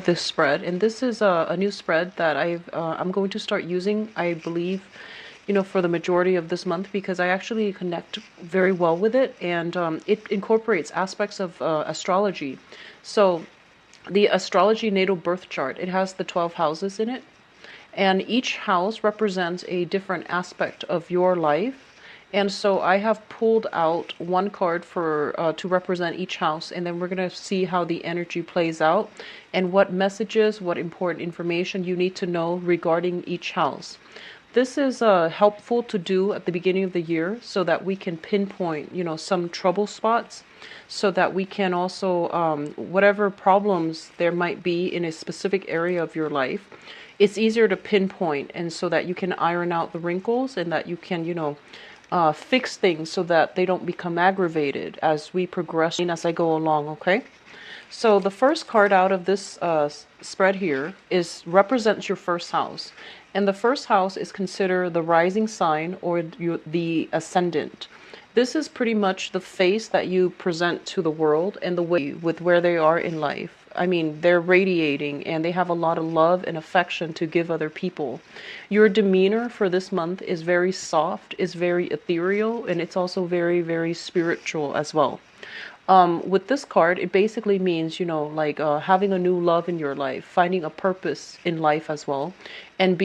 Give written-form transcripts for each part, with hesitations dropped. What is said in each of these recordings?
this spread, and this is a new spread that I'm going to start using, I believe, for the majority of this month, because I actually connect very well with it, and it incorporates aspects of astrology. So the astrology natal birth chart, it has the 12 houses in it, and each house represents a different aspect of your life. And so I have pulled out one card for to represent each house, and then we're going to see how the energy plays out and what messages, what important information you need to know regarding each house. This is helpful to do at the beginning of the year so that we can pinpoint, some trouble spots, so that we can also, whatever problems there might be in a specific area of your life, it's easier to pinpoint, and so that you can iron out the wrinkles, and that you can, fix things so that they don't become aggravated as we progress as I go along, okay? So the first card out of this spread here represents your first house. And the first house is considered the rising sign, or the ascendant. This is pretty much the face that you present to the world and the way with where they are in life. I mean, they're radiating and they have a lot of love and affection to give other people. Your demeanor for this month is very soft, is very ethereal, and it's also very, very spiritual as well. With this card, it basically means, like having a new love in your life, finding a purpose in life as well, and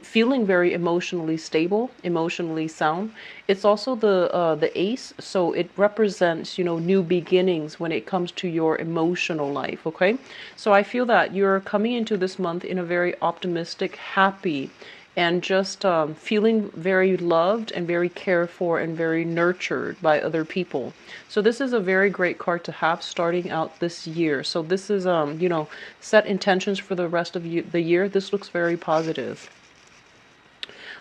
feeling very emotionally stable, emotionally sound. It's also the ace, so it represents, new beginnings when it comes to your emotional life. Okay, so I feel that you're coming into this month in a very optimistic, happy, and just feeling very loved and very cared for and very nurtured by other people. So this is a very great card to have starting out this year. So this is, set intentions for the rest of the year. This looks very positive.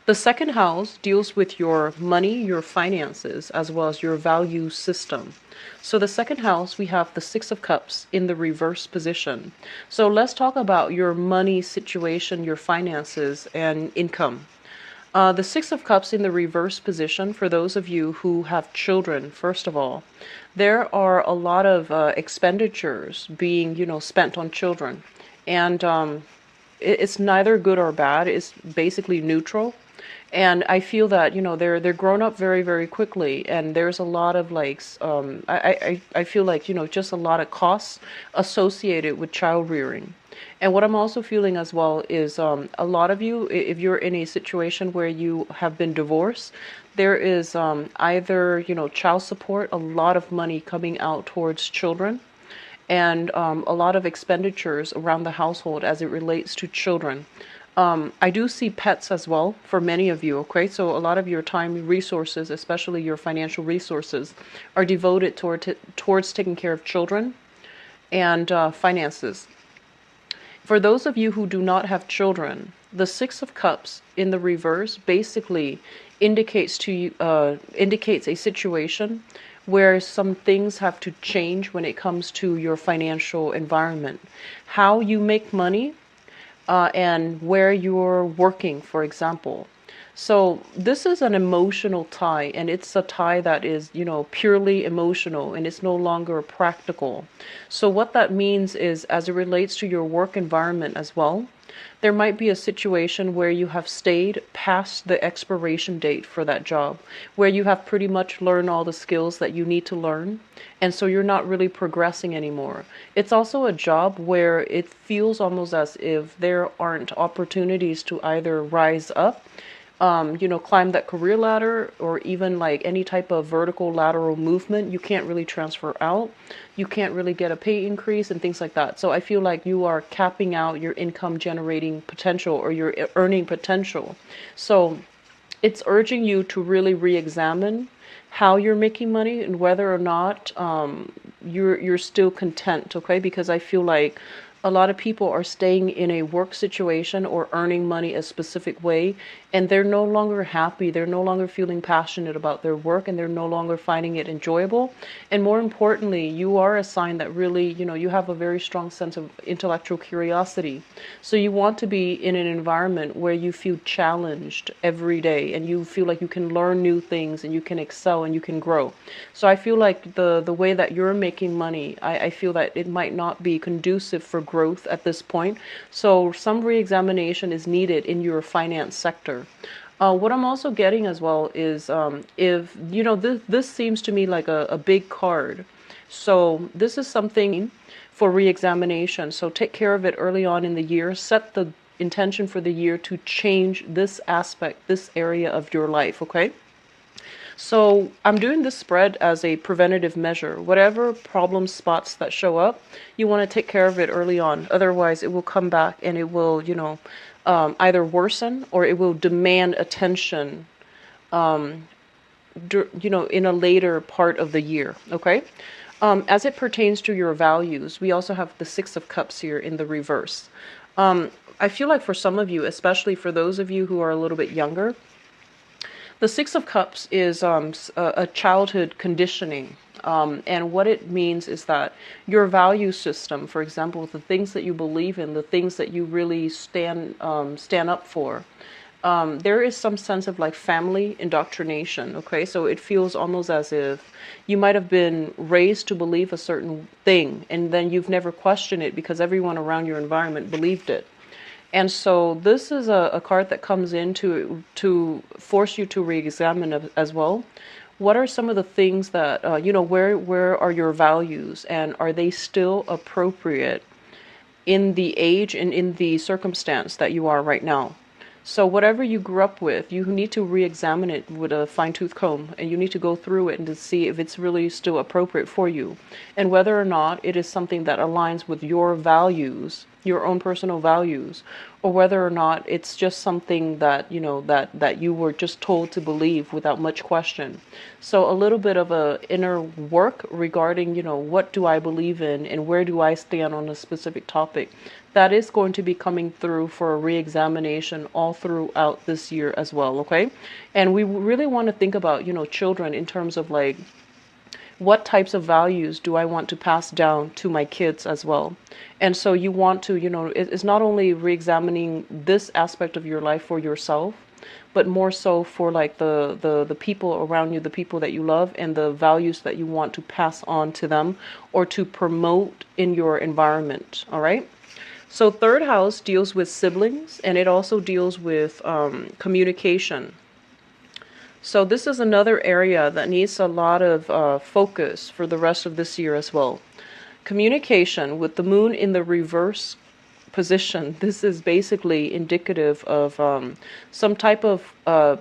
The second house deals with your money, your finances, as well as your value system. So the second house, we have the Six of Cups in the reverse position. So let's talk about your money situation, your finances, and income. The Six of Cups in the reverse position, for those of you who have children, first of all, there are a lot of expenditures being, spent on children. And it's neither good or bad. It's basically neutral. And I feel that, they're grown up very, very quickly, and there's a lot of I feel like, just a lot of costs associated with child rearing. And what I'm also feeling as well is a lot of you, if you're in a situation where you have been divorced, there is either, child support, a lot of money coming out towards children, and a lot of expenditures around the household as it relates to children. I do see pets as well for many of you, okay? So a lot of your time resources, especially your financial resources, are devoted towards taking care of children and finances. For those of you who do not have children, the Six of Cups in the reverse basically indicates a situation where some things have to change when it comes to your financial environment. How you make money, and where you're working, for example. So this is an emotional tie, and it's a tie that is, purely emotional, and it's no longer practical. So what that means is, as it relates to your work environment as well, there might be a situation where you have stayed past the expiration date for that job, where you have pretty much learned all the skills that you need to learn, and so you're not really progressing anymore. It's also a job where it feels almost as if there aren't opportunities to either rise up, climb that career ladder, or even like any type of vertical lateral movement. You can't really transfer out. You can't really get a pay increase and things like that. So I feel like you are capping out your income generating potential, or your earning potential. So it's urging you to really re-examine how you're making money and whether or not you're still content, okay? Because I feel like a lot of people are staying in a work situation or earning money a specific way, and they're no longer happy. They're no longer feeling passionate about their work, and they're no longer finding it enjoyable. And more importantly, you are a sign that really, you have a very strong sense of intellectual curiosity. So you want to be in an environment where you feel challenged every day, and you feel like you can learn new things, and you can excel, and you can grow. So I feel like the way that you're making money, I feel that it might not be conducive for growth at this point. So some reexamination is needed in your finance sector. What I'm also getting as well is if, this seems to me like a big card. So this is something for reexamination. So take care of it early on in the year. Set the intention for the year to change this aspect, this area of your life, okay? So I'm doing this spread as a preventative measure. Whatever problem spots that show up, you want to take care of it early on. Otherwise, it will come back and it will, either worsen or it will demand attention, in a later part of the year. Okay. As it pertains to your values, we also have the Six of Cups here in the reverse. I feel like for some of you, especially for those of you who are a little bit younger, the Six of Cups is a childhood conditioning. And what it means is that your value system, for example, the things that you believe in, the things that you really stand up for, there is some sense of like family indoctrination. Okay, so it feels almost as if you might have been raised to believe a certain thing, and then you've never questioned it because everyone around your environment believed it. And so this is a card that comes in to force you to re-examine as well. What are some of the things that, where are your values, and are they still appropriate in the age and in the circumstance that you are right now? So whatever you grew up with, you need to re-examine it with a fine-tooth comb, and you need to go through it and to see if it's really still appropriate for you, and whether or not it is something that aligns with your values, your own personal values, or whether or not it's just something that, that you were just told to believe without much question. So a little bit of a inner work regarding, what do I believe in and where do I stand on a specific topic. That is going to be coming through for a re-examination all throughout this year as well, okay? And we really want to think about, children in terms of like, what types of values do I want to pass down to my kids as well? And so you want to, it's not only re-examining this aspect of your life for yourself, but more so for like the people around you, the people that you love, and the values that you want to pass on to them or to promote in your environment, all right? So third house deals with siblings, and it also deals with communication. So this is another area that needs a lot of focus for the rest of this year as well. Communication with the moon in the reverse position. This is basically indicative of some type of, I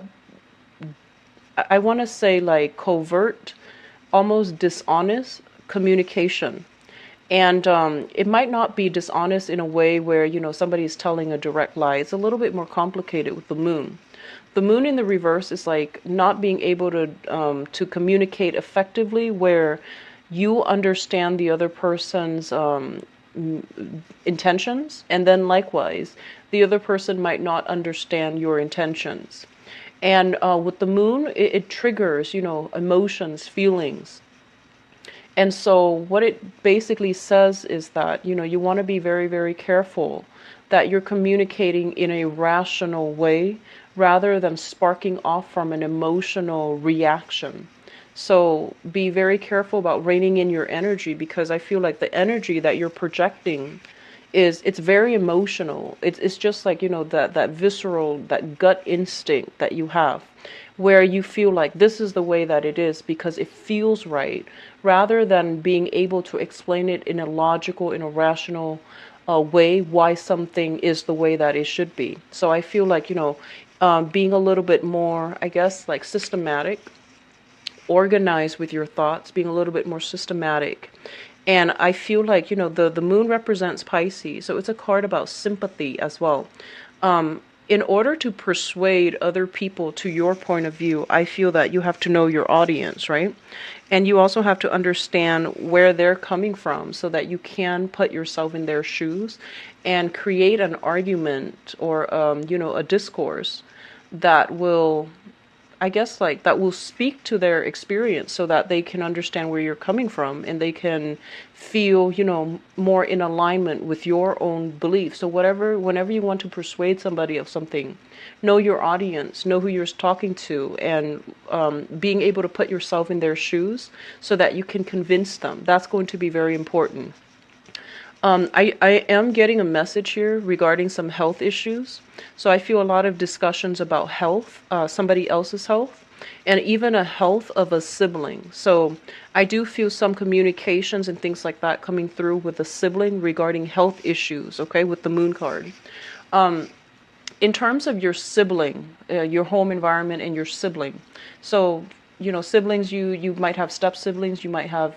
want to say like covert, almost dishonest communication. And it might not be dishonest in a way where, somebody is telling a direct lie. It's a little bit more complicated with the moon. The moon in the reverse is like not being able to communicate effectively, where you understand the other person's intentions, and then likewise, the other person might not understand your intentions. And with the moon, it triggers, emotions, feelings. And so what it basically says is that, you want to be very, very careful that you're communicating in a rational way rather than sparking off from an emotional reaction. So be very careful about reining in your energy, because I feel like the energy that you're projecting it's very emotional. It's just like, that visceral, that gut instinct that you have, where you feel like this is the way that it is because it feels right, rather than being able to explain it in a logical, in a rational way, why something is the way that it should be. So I feel like, being a little bit more, I guess, like systematic, organized with your thoughts, being a little bit more systematic. And I feel like, the moon represents Pisces, so it's a card about sympathy as well. In order to persuade other people to your point of view, I feel that you have to know your audience, right? And you also have to understand where they're coming from so that you can put yourself in their shoes and create an argument or, a discourse that will, I guess, like that will speak to their experience so that they can understand where you're coming from and they can feel, more in alignment with your own beliefs. So whenever you want to persuade somebody of something, know your audience, know who you're talking to, and being able to put yourself in their shoes so that you can convince them. That's going to be very important. I am getting a message here regarding some health issues. So I feel a lot of discussions about health, somebody else's health, and even a health of a sibling. So I do feel some communications and things like that coming through with a sibling regarding health issues, okay, with the moon card. In terms of your sibling, your home environment and your sibling. So, siblings, you might have step siblings, you might have,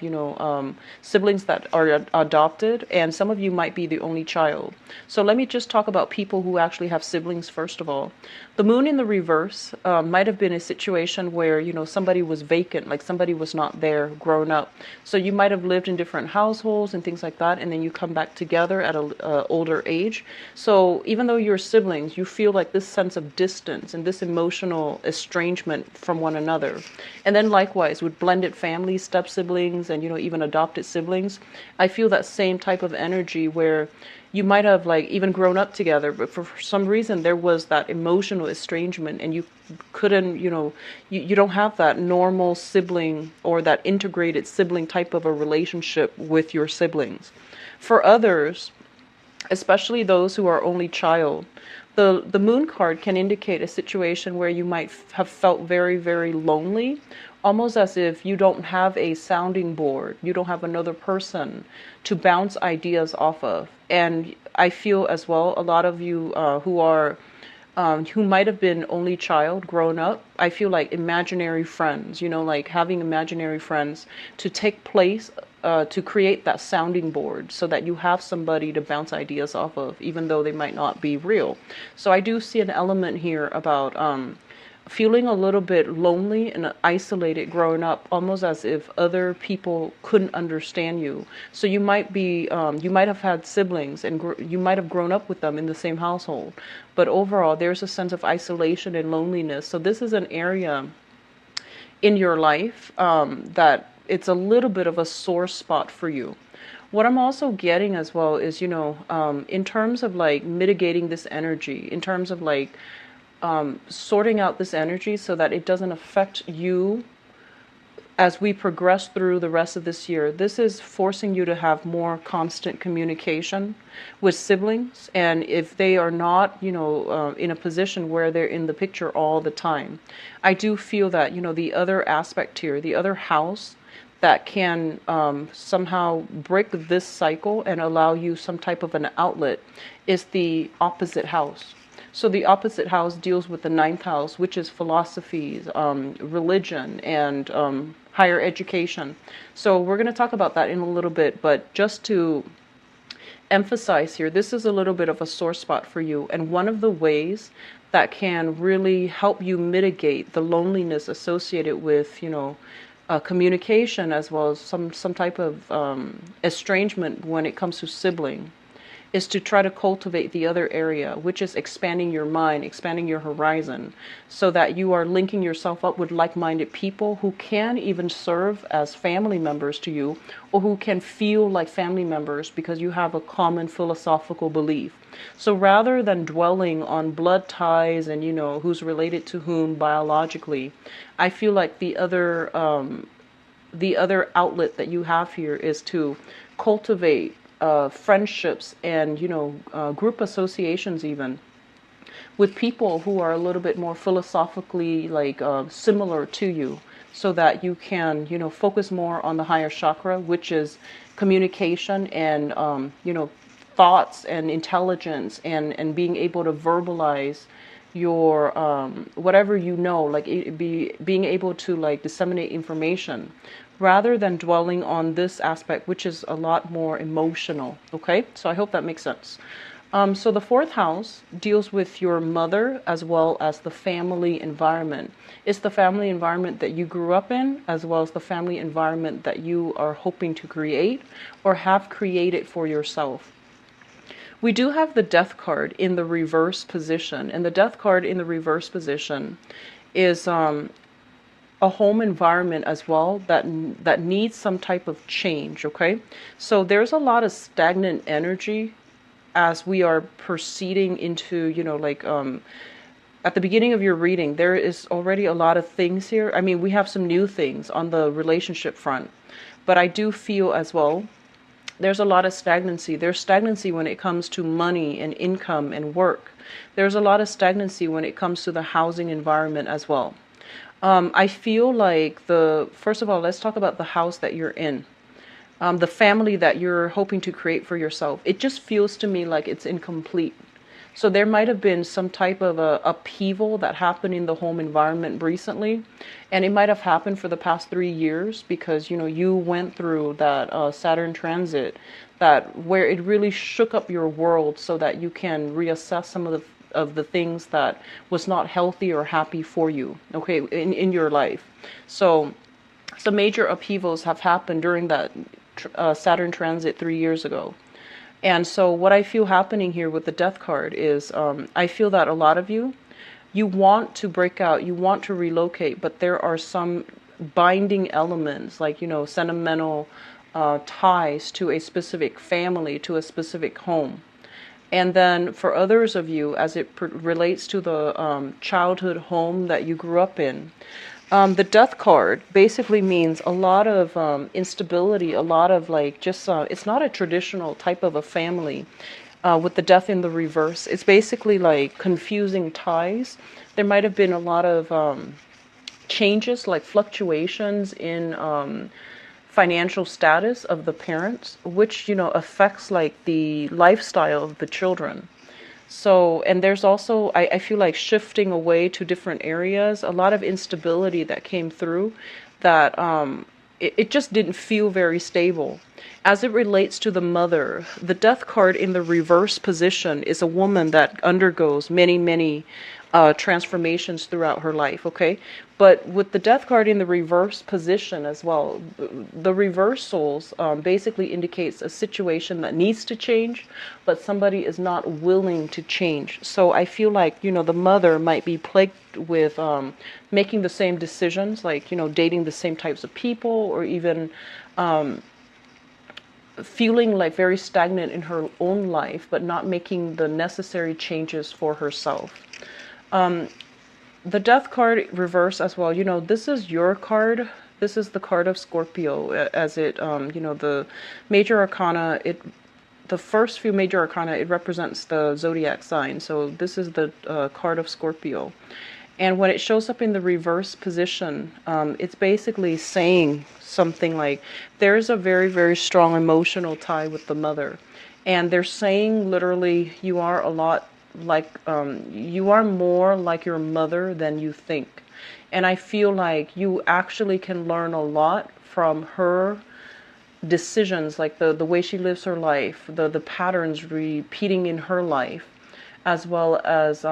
siblings that are adopted, and some of you might be the only child. So let me just talk about people who actually have siblings first of all. The moon in the reverse might have been a situation where, somebody was vacant, like somebody was not there grown up. So you might have lived in different households and things like that, and then you come back together at a older age. So even though you're siblings, you feel like this sense of distance and this emotional estrangement from one another. And then likewise with blended families, step siblings, and even adopted siblings, I feel that same type of energy where you might have like even grown up together, but for some reason there was that emotional estrangement and you couldn't, you don't have that normal sibling or that integrated sibling type of a relationship with your siblings. For others, especially those who are only child, the moon card can indicate a situation where you might have felt very, very lonely, almost as if you don't have a sounding board, you don't have another person to bounce ideas off of. And I feel as well, a lot of you who might have been only child grown up, I feel like imaginary friends, like having imaginary friends to take place, to create that sounding board so that you have somebody to bounce ideas off of, even though they might not be real. So I do see an element here about feeling a little bit lonely and isolated growing up, almost as if other people couldn't understand you. So you might be, you might have had siblings and you might have grown up with them in the same household, but overall there's a sense of isolation and loneliness. So this is an area in your life that it's a little bit of a sore spot for you. What I'm also getting as well is, in terms of like mitigating this energy, in terms of like sorting out this energy so that it doesn't affect you as we progress through the rest of this year. This is forcing you to have more constant communication with siblings, and if they are not, in a position where they're in the picture all the time, I do feel that, the other aspect here, the other house that can somehow break this cycle and allow you some type of an outlet is the opposite house. So the opposite house deals with the ninth house, which is philosophies, religion, and higher education. So we're going to talk about that in a little bit, but just to emphasize here, this is a little bit of a sore spot for you. And one of the ways that can really help you mitigate the loneliness associated with, communication, as well as some type of estrangement when it comes to sibling, is to try to cultivate the other area, which is expanding your mind, expanding your horizon, so that you are linking yourself up with like-minded people who can even serve as family members to you, or who can feel like family members because you have a common philosophical belief. So rather than dwelling on blood ties and, who's related to whom biologically, I feel like the other outlet that you have here is to cultivate friendships and group associations even with people who are a little bit more philosophically like similar to you, so that you can focus more on the higher chakra, which is communication and thoughts and intelligence and being able to verbalize your whatever like being able to like disseminate information, rather than dwelling on this aspect, which is a lot more emotional. Okay, so I hope that makes sense. So the fourth house deals with your mother as well as the family environment. It's the family environment that you grew up in, as well as the family environment that you are hoping to create or have created for yourself. We do have the death card in the reverse position, and the death card in the reverse position is a home environment as well that needs some type of change. Okay, so there's a lot of stagnant energy as we are proceeding into at the beginning of your reading. There is already a lot of things here. I mean, we have some new things on the relationship front, but I do feel as well There's a lot of stagnancy. There's stagnancy when it comes to money and income and work. There's a lot of stagnancy when it comes to the housing environment as well. I feel like first of all, let's talk about the house that you're in. The family that you're hoping to create for yourself. It just feels to me like it's incomplete. So there might have been some type of a upheaval that happened in the home environment recently, and it might have happened for the past 3 years because you went through that Saturn transit, that where it really shook up your world so that you can reassess some of the things that was not healthy or happy for you, okay, in your life. So some major upheavals have happened during that Saturn transit 3 years ago. And so what I feel happening here with the death card is I feel that a lot of you want to break out, you want to relocate, but there are some binding elements like, sentimental ties to a specific family, to a specific home. And then for others of you, as it relates to the childhood home that you grew up in, the death card basically means a lot of instability, a lot of like just, it's not a traditional type of a family with the death in the reverse. It's basically like confusing ties. There might have been a lot of changes, like fluctuations in financial status of the parents, which, affects like the lifestyle of the children. So, and there's also, I feel like shifting away to different areas, a lot of instability that came through that it just didn't feel very stable. As it relates to the mother, the death card in the reverse position is a woman that undergoes many, many transformations throughout her life, okay? But with the death card in the reverse position as well, the reversals basically indicates a situation that needs to change, but somebody is not willing to change. So I feel like, the mother might be plagued with making the same decisions, like, dating the same types of people, or even feeling like very stagnant in her own life, but not making the necessary changes for herself. The death card reverse as well, this is your card. This is the card of Scorpio, as it, the major arcana, the first few major arcana, it represents the zodiac sign. So this is the card of Scorpio. And when it shows up in the reverse position, it's basically saying something like, there's a very, very strong emotional tie with the mother. And they're saying literally, you are a lot like, you are more like your mother than you think. And I feel like you actually can learn a lot from her decisions, like the way she lives her life, the patterns repeating in her life, as well as,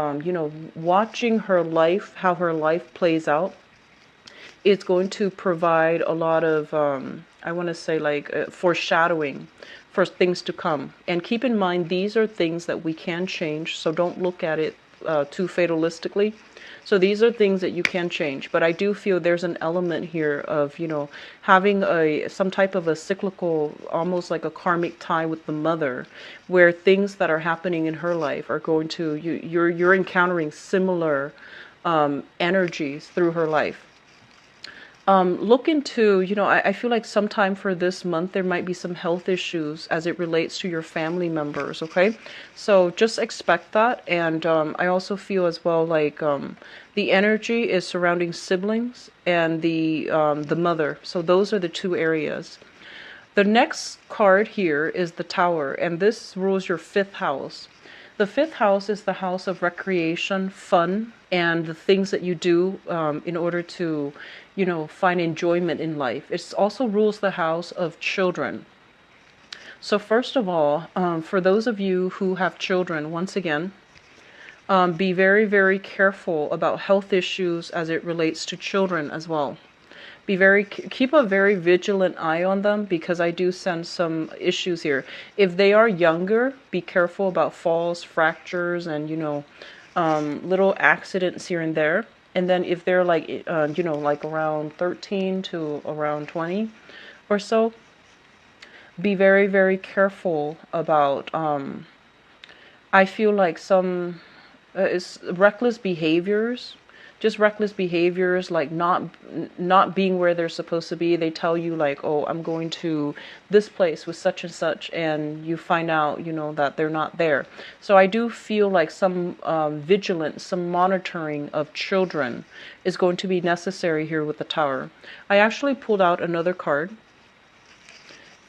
watching her life, how her life plays out. It's going to provide a lot of, I want to say like foreshadowing for things to come. And keep in mind, these are things that we can change, so don't look at it too fatalistically. So these are things that you can change, but I do feel there's an element here of, having some type of a cyclical, almost like a karmic tie with the mother, where things that are happening in her life are going to, you're encountering similar energies through her life. Look into, I feel like sometime for this month there might be some health issues as it relates to your family members, okay? So just expect that. And I also feel as well like the energy is surrounding siblings and the mother. So those are the two areas. The next card here is the Tower, and this rules your fifth house. The fifth house is the house of recreation, fun, and the things that you do in order to, find enjoyment in life. It also rules the house of children. So first of all, for those of you who have children, once again, be very, very careful about health issues as it relates to children as well. Keep a very vigilant eye on them, because I do sense some issues here. If they are younger, be careful about falls, fractures, and little accidents here and there. And then if they're like like around 13 to around 20 or so, be very, very careful about I feel like some reckless behaviors. just reckless behaviors, like not being where they're supposed to be. They tell you like, oh, I'm going to this place with such and such, and you find out, that they're not there. So I do feel like some vigilance, some monitoring of children is going to be necessary here with the Tower. I actually pulled out another card,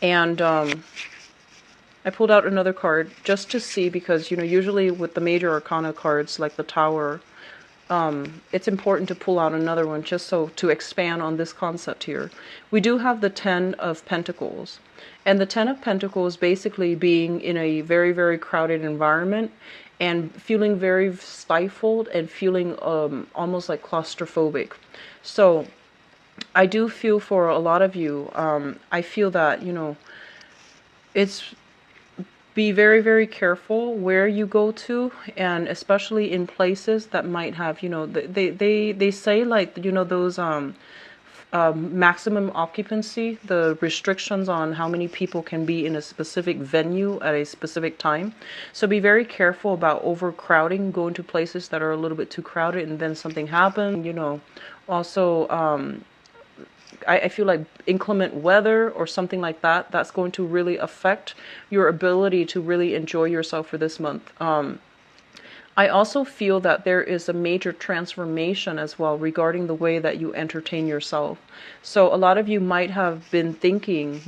and I pulled out another card just to see, because usually with the major arcana cards like the Tower, it's important to pull out another one just so to expand on this concept here. We do have the Ten of Pentacles, and the Ten of Pentacles basically being in a very, very crowded environment and feeling very stifled and feeling almost like claustrophobic. So I do feel for a lot of you, I feel that, it's be very, very careful where you go to, and especially in places that might have, they say like, those maximum occupancy, the restrictions on how many people can be in a specific venue at a specific time. So be very careful about overcrowding, going to places that are a little bit too crowded and then something happens, Also, I feel like inclement weather or something like that, that's going to really affect your ability to really enjoy yourself for this month. I also feel that there is a major transformation as well regarding the way that you entertain yourself. So a lot of you might have been thinking,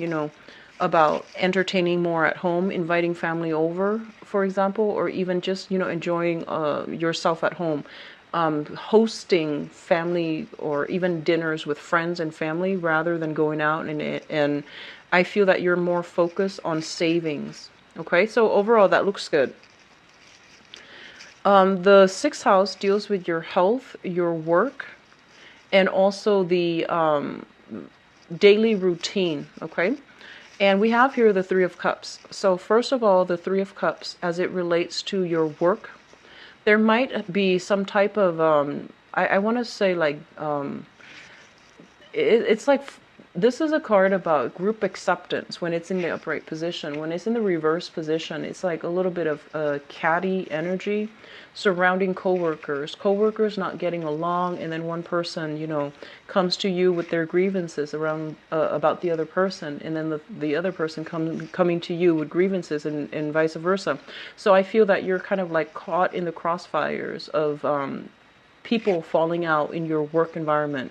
about entertaining more at home, inviting family over, for example, or even just, enjoying yourself at home. Hosting family or even dinners with friends and family rather than going out, and I feel that you're more focused on savings. Okay, so overall that looks good. The sixth house deals with your health, your work, and also the daily routine. Okay, and we have here the Three of Cups. So first of all, the Three of Cups as it relates to your work, there might be some type of, I want to say like, it's like, this is a card about group acceptance when it's in the upright position. When it's in the reverse position, it's like a little bit of catty energy surrounding coworkers not getting along, and then one person, comes to you with their grievances around about the other person, and then the other person coming to you with grievances, and vice versa. So I feel that you're kind of like caught in the crossfires of people falling out in your work environment.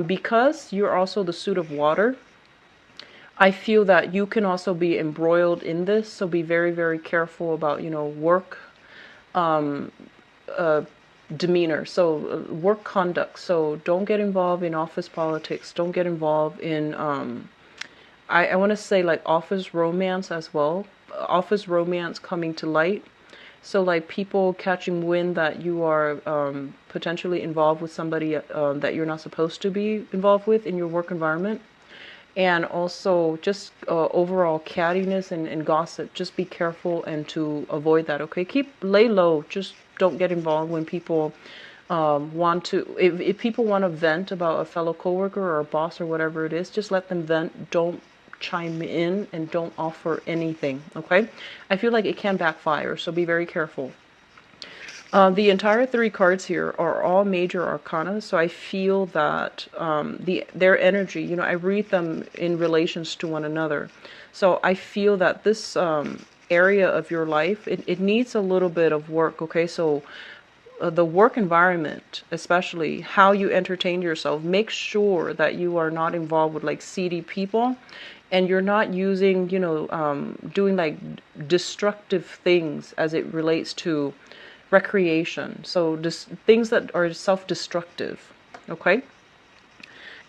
Because you're also the suit of water, I feel that you can also be embroiled in this. So be very, very careful about, work demeanor. So work conduct. So don't get involved in office politics. Don't get involved in, I want to say like office romance as well. Office romance coming to light. So like people catching wind that you are potentially involved with somebody that you're not supposed to be involved with in your work environment. And also just overall cattiness and gossip. Just be careful and to avoid that, okay? Lay low. Just don't get involved when people want to, if people want to vent about a fellow coworker or a boss or whatever it is, just let them vent. Don't chime in and don't offer anything, okay? I feel like it can backfire, so be very careful. The entire three cards here are all major arcana, so I feel that their energy, I read them in relations to one another. So I feel that this area of your life, it needs a little bit of work, okay? So the work environment, especially how you entertain yourself, make sure that you are not involved with like seedy people, and you're not using, doing like destructive things as it relates to recreation. So just things that are self-destructive, okay?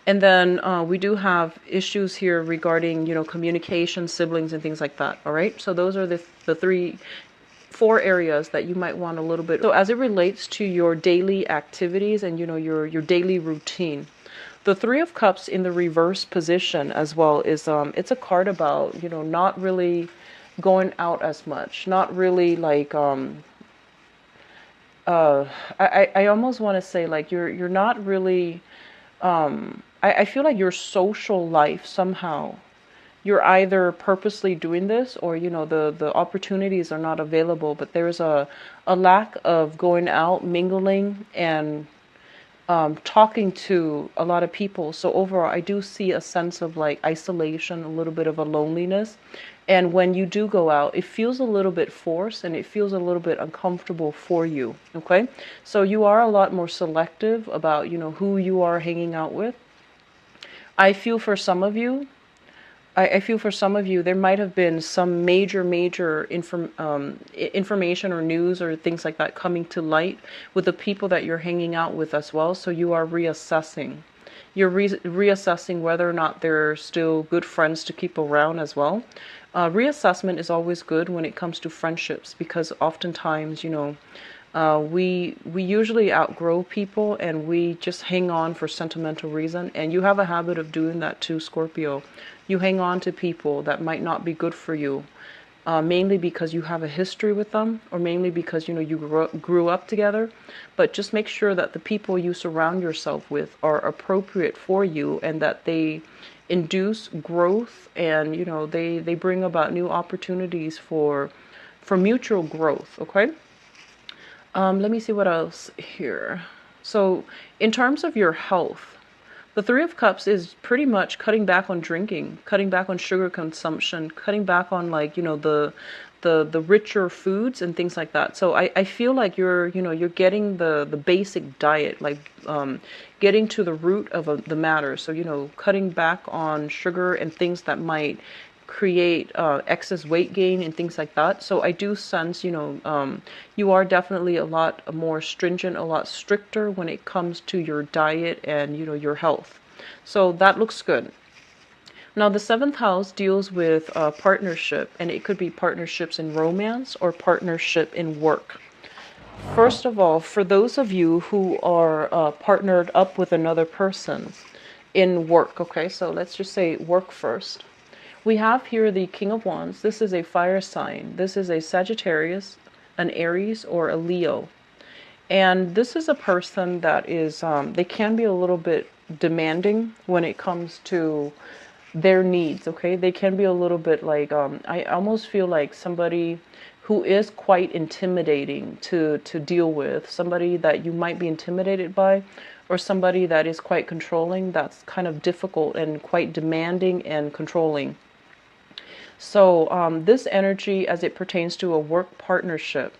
And then we do have issues here regarding, communication, siblings, and things like that, all right? So those are the four areas that you might want a little bit. So as it relates to your daily activities and, your daily routine, the Three of Cups in the reverse position as well is, it's a card about, not really going out as much, not really like, I almost want to say like you're not really, I feel like your social life somehow, you're either purposely doing this or, the opportunities are not available, but there's a lack of going out, mingling, and talking to a lot of people. So overall, I do see a sense of like isolation, a little bit of a loneliness. And when you do go out, it feels a little bit forced and it feels a little bit uncomfortable for you. Okay. So you are a lot more selective about, who you are hanging out with. I feel for some of you, I feel for some of you, there might have been some major information or news or things like that coming to light with the people that you're hanging out with as well. So you are reassessing. You're reassessing whether or not they're still good friends to keep around as well. Reassessment is always good when it comes to friendships because oftentimes, we usually outgrow people and we just hang on for sentimental reason. And you have a habit of doing that too, Scorpio. You hang on to people that might not be good for you, mainly because you have a history with them, or mainly because you grew up together. But just make sure that the people you surround yourself with are appropriate for you and that they induce growth and they bring about new opportunities for mutual growth. Okay. Let me see what else here. So, in terms of your health, the Three of Cups is pretty much cutting back on drinking, cutting back on sugar consumption, cutting back on like, the richer foods and things like that. So I feel like you're getting the basic diet, like getting to the root of the matter. So, cutting back on sugar and things that might create excess weight gain and things like that. So I do sense, you are definitely a lot more stringent, a lot stricter when it comes to your diet and, your health. So that looks good. Now, the seventh house deals with partnership, and it could be partnerships in romance or partnership in work. First of all, for those of you who are partnered up with another person in work, okay, so let's just say work first. We have here the King of Wands. This is a fire sign. This is a Sagittarius, an Aries, or a Leo. And this is a person that is, they can be a little bit demanding when it comes to their needs, okay? They can be a little bit like, I almost feel like somebody who is quite intimidating to deal with, somebody that you might be intimidated by, or somebody that is quite controlling, that's kind of difficult and quite demanding and controlling. So this energy, as it pertains to a work partnership,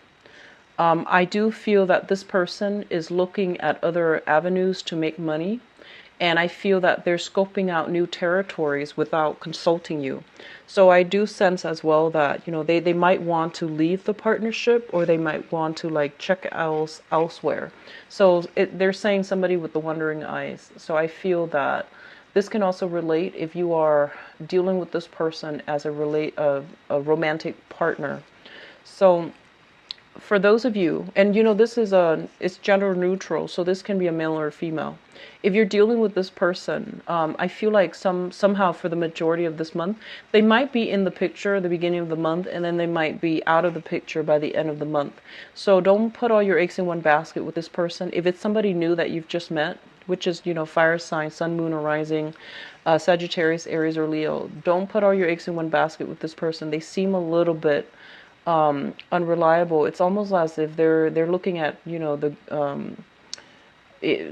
I do feel that this person is looking at other avenues to make money. And I feel that they're scoping out new territories without consulting you. So I do sense as well that, they might want to leave the partnership, or they might want to like check elsewhere. So they're saying somebody with the wandering eyes. So I feel that this can also relate if you are dealing with this person as a romantic partner. So for those of you, and this is it's gender neutral, so this can be a male or a female. If you're dealing with this person, I feel like somehow for the majority of this month, they might be in the picture at the beginning of the month, and then they might be out of the picture by the end of the month. So don't put all your eggs in one basket with this person. If it's somebody new that you've just met, which is, fire sign, sun, moon, or rising, Sagittarius, Aries, or Leo, don't put all your eggs in one basket with this person. They seem a little bit unreliable. It's almost as if they're looking at, the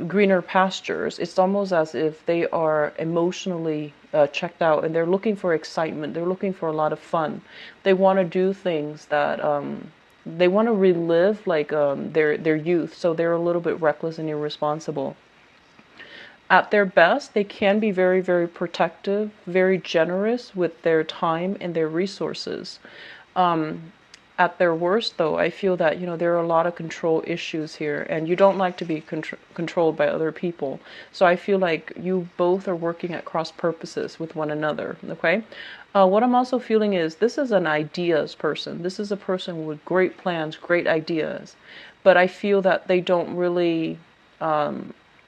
greener pastures. It's almost as if they are emotionally checked out, and they're looking for excitement. They're looking for a lot of fun. They want to do things that they want to relive like their youth. So they're a little bit reckless and irresponsible. At their best, they can be very, very protective, very generous with their time and their resources. At their worst, though, I feel that, there are a lot of control issues here, and you don't like to be controlled by other people. So I feel like you both are working at cross purposes with one another, okay? What I'm also feeling is this is an ideas person. This is a person with great plans, great ideas, but I feel that they don't really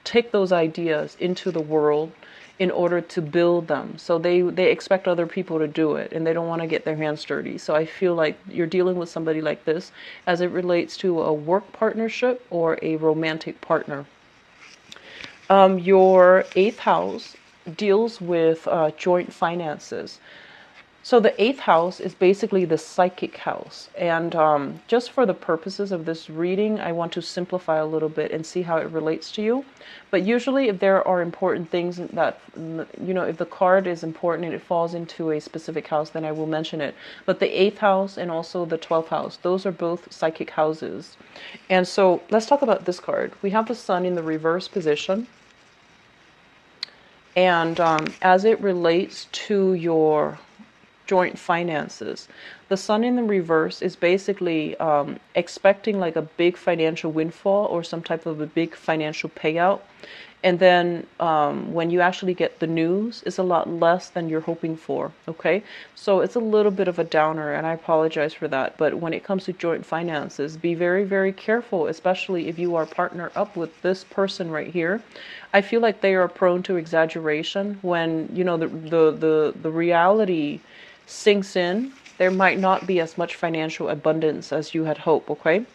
take those ideas into the world in order to build them. So they expect other people to do it, and they don't want to get their hands dirty. So I feel like you're dealing with somebody like this as it relates to a work partnership or a romantic partner. Your eighth house deals with joint finances. So the eighth house is basically the psychic house. And just for the purposes of this reading, I want to simplify a little bit and see how it relates to you. But usually if there are important things that, if the card is important and it falls into a specific house, then I will mention it. But the eighth house and also the 12th house, those are both psychic houses. And so let's talk about this card. We have the sun in the reverse position. And as it relates to your joint finances, the sun in the reverse is basically expecting like a big financial windfall or some type of a big financial payout. And then when you actually get the news, it's a lot less than you're hoping for. Okay, so it's a little bit of a downer, and I apologize for that. But when it comes to joint finances, be very, very careful, especially if you are partner up with this person right here. I feel like they are prone to exaggeration when the reality sinks in. There might not be as much financial abundance as you had hoped. Okay,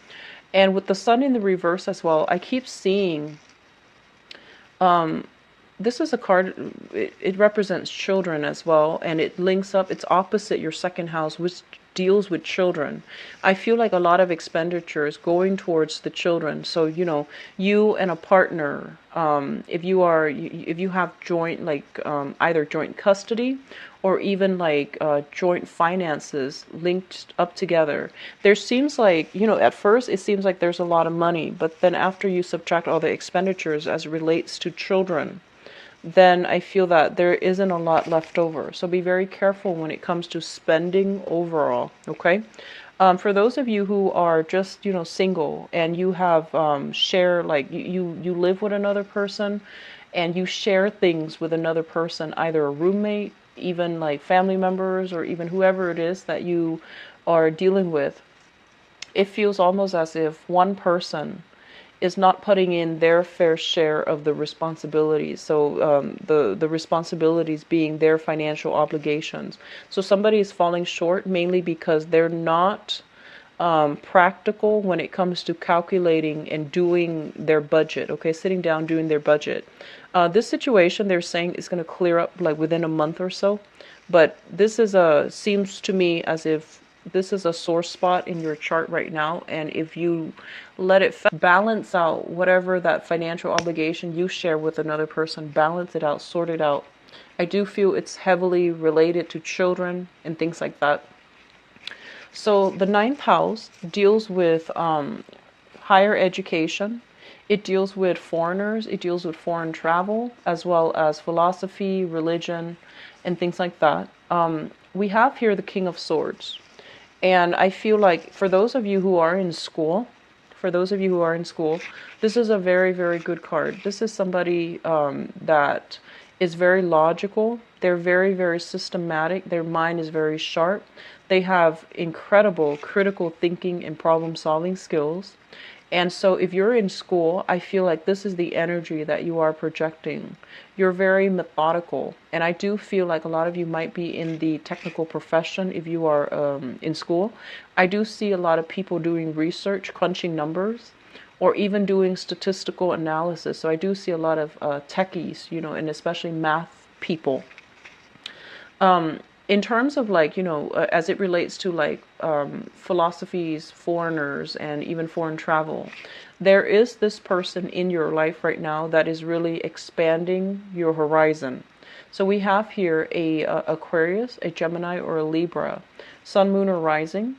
and with the sun in the reverse as well, I keep seeing. This is a card, it represents children as well, and it links up, it's opposite your second house, which deals with children. I feel like a lot of expenditures going towards the children. So, you and a partner, if you have joint, like either joint custody or even like joint finances linked up together, there seems like, at first it seems like there's a lot of money, but then after you subtract all the expenditures as it relates to children, then I feel that there isn't a lot left over. So be very careful when it comes to spending overall, okay? For those of you who are just, single and you have share, like you live with another person and you share things with another person, either a roommate, even like family members, or even whoever it is that you are dealing with, it feels almost as if one person is not putting in their fair share of the responsibilities. So the responsibilities being their financial obligations. So somebody is falling short mainly because they're not practical when it comes to calculating and doing their budget. Okay, sitting down doing their budget. This situation they're saying is going to clear up like within a month or so. But this seems to me as if this is a sore spot in your chart right now, and if you let it balance out whatever that financial obligation you share with another person, balance it out, sort it out. I do feel it's heavily related to children and things like that. So the ninth house deals with higher education. It deals with foreigners. It deals with foreign travel, as well as philosophy, religion, and things like that. We have here the King of Swords. And I feel like for those of you who are in school, this is a very, very good card. This is somebody that is very logical. They're very, very systematic. Their mind is very sharp. They have incredible critical thinking and problem solving skills. And so if you're in school, I feel like this is the energy that you are projecting. You're very methodical. And I do feel like a lot of you might be in the technical profession if you are in school. I do see a lot of people doing research, crunching numbers, or even doing statistical analysis. So I do see a lot of techies, and especially math people. In terms of like, as it relates to like philosophies, foreigners, and even foreign travel, there is this person in your life right now that is really expanding your horizon. So we have here a Aquarius, a Gemini, or a Libra, Sun, Moon, or Rising.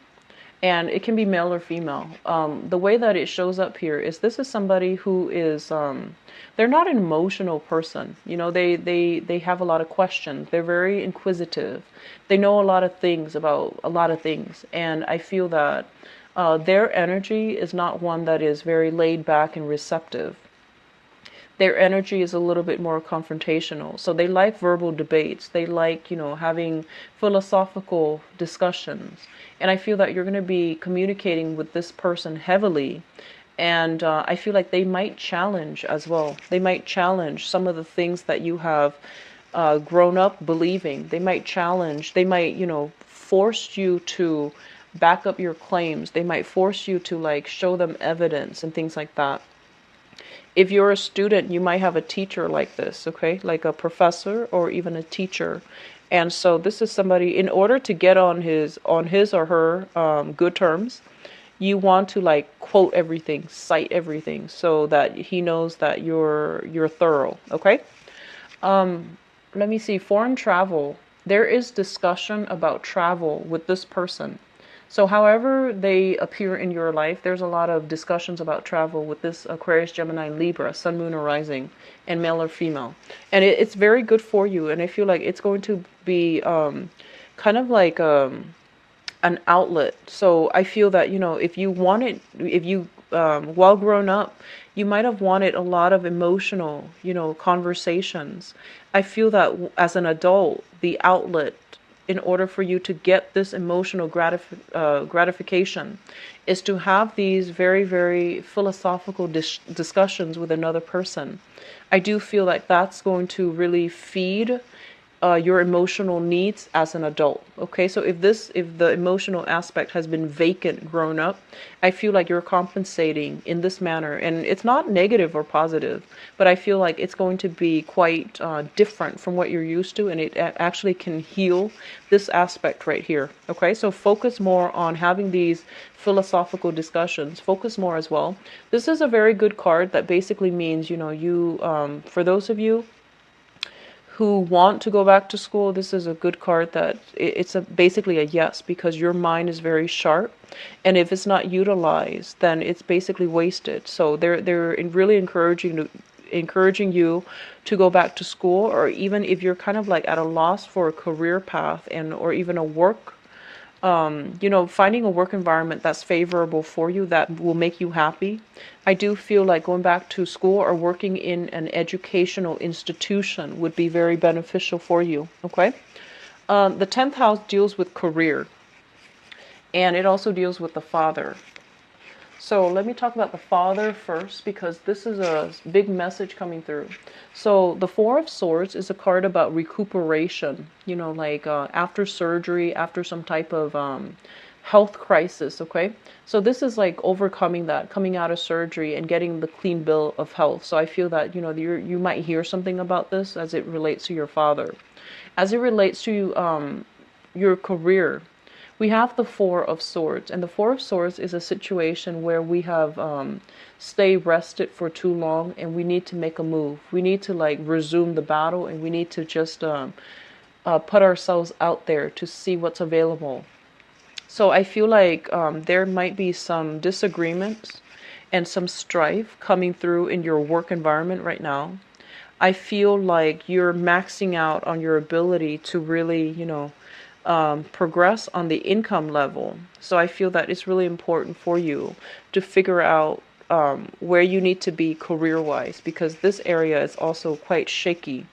And it can be male or female. The way that it shows up here is this is somebody who is, they're not an emotional person. They have a lot of questions. They're very inquisitive. They know a lot of things about a lot of things. And I feel that their energy is not one that is very laid back and receptive. Their energy is a little bit more confrontational. So they like verbal debates. They like, having philosophical discussions. And I feel that you're going to be communicating with this person heavily. And I feel like they might challenge as well. They might challenge some of the things that you have grown up believing. They might challenge, they might, force you to back up your claims. They might force you to like show them evidence and things like that. If you're a student, you might have a teacher like this, okay? Like a professor or even a teacher. And so this is somebody, in order to get on his or her good terms, you want to like quote everything, cite everything, so that he knows that you're thorough. Okay. Let me see. Foreign travel. There is discussion about travel with this person. So, however they appear in your life, there's a lot of discussions about travel with this Aquarius, Gemini, Libra, Sun, Moon, or Rising, and male or female. And it's very good for you. And I feel like it's going to be kind of like an outlet. So I feel that, if you wanted, if you, while grown up, you might have wanted a lot of emotional, conversations. I feel that as an adult, the outlet in order for you to get this emotional gratification is to have these very, very philosophical discussions with another person. I do feel like that's going to really feed your emotional needs as an adult. Okay, so if the emotional aspect has been vacant grown up, I feel like you're compensating in this manner, and it's not negative or positive, but I feel like it's going to be quite different from what you're used to, and it actually can heal this aspect right here. Okay, so focus more on having these philosophical discussions. Focus more as well. This is a very good card that basically means, you for those of you who want to go back to school, this is a good card that it's basically a yes, because your mind is very sharp, and if it's not utilized, then it's basically wasted. So they're really encouraging you to go back to school, or even if you're kind of like at a loss for a career path and or even a work, finding a work environment that's favorable for you, that will make you happy. I do feel like going back to school or working in an educational institution would be very beneficial for you. Okay. The 10th house deals with career, and it also deals with the father. So let me talk about the father first, because this is a big message coming through. So the Four of Swords is a card about recuperation, like after surgery, after some type of health crisis, okay? So this is like overcoming that, coming out of surgery and getting the clean bill of health. So I feel that, you might hear something about this as it relates to your father. As it relates to your career, we have the Four of Swords, and the Four of Swords is a situation where we have stayed rested for too long, and we need to make a move. We need to like resume the battle, and we need to just put ourselves out there to see what's available. So I feel like there might be some disagreements and some strife coming through in your work environment right now. I feel like you're maxing out on your ability to really, progress on the income level. So I feel that it's really important for you to figure out where you need to be career-wise, because this area is also quite shaky.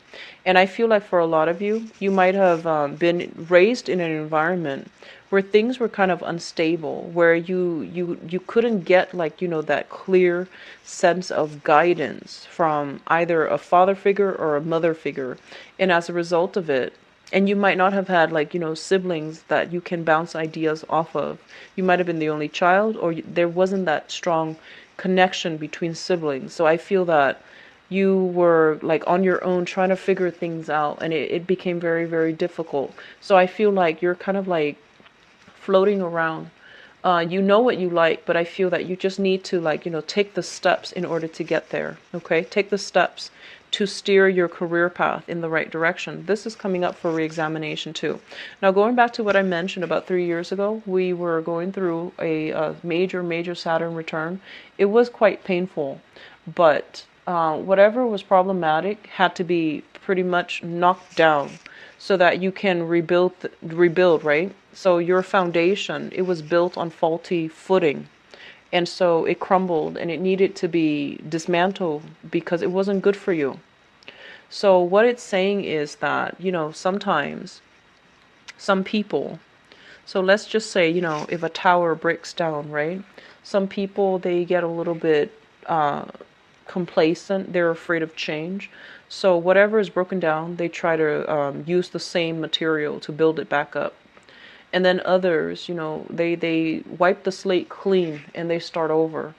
And I feel like for a lot of you, you might have been raised in an environment where things were kind of unstable, where you couldn't get like, that clear sense of guidance from either a father figure or a mother figure. And as a result of it, and you might not have had like, siblings that you can bounce ideas off of. You might have been the only child, or there wasn't that strong connection between siblings. So I feel that you were like on your own trying to figure things out, and it became very, very difficult. So I feel like you're kind of like floating around. You know what you like, but I feel that you just need to like, take the steps in order to get there. Okay, take the steps to steer your career path in the right direction. This is coming up for re-examination too. Now, going back to what I mentioned about 3 years ago, we were going through a major Saturn return. It was quite painful, but whatever was problematic had to be pretty much knocked down so that you can rebuild, right? So your foundation, it was built on faulty footing. And so it crumbled, and it needed to be dismantled because it wasn't good for you. So what it's saying is that, sometimes some people, so let's just say, if a tower breaks down, right? Some people, they get a little bit complacent. They're afraid of change. So whatever is broken down, they try to use the same material to build it back up. And then others, they wipe the slate clean and they start over.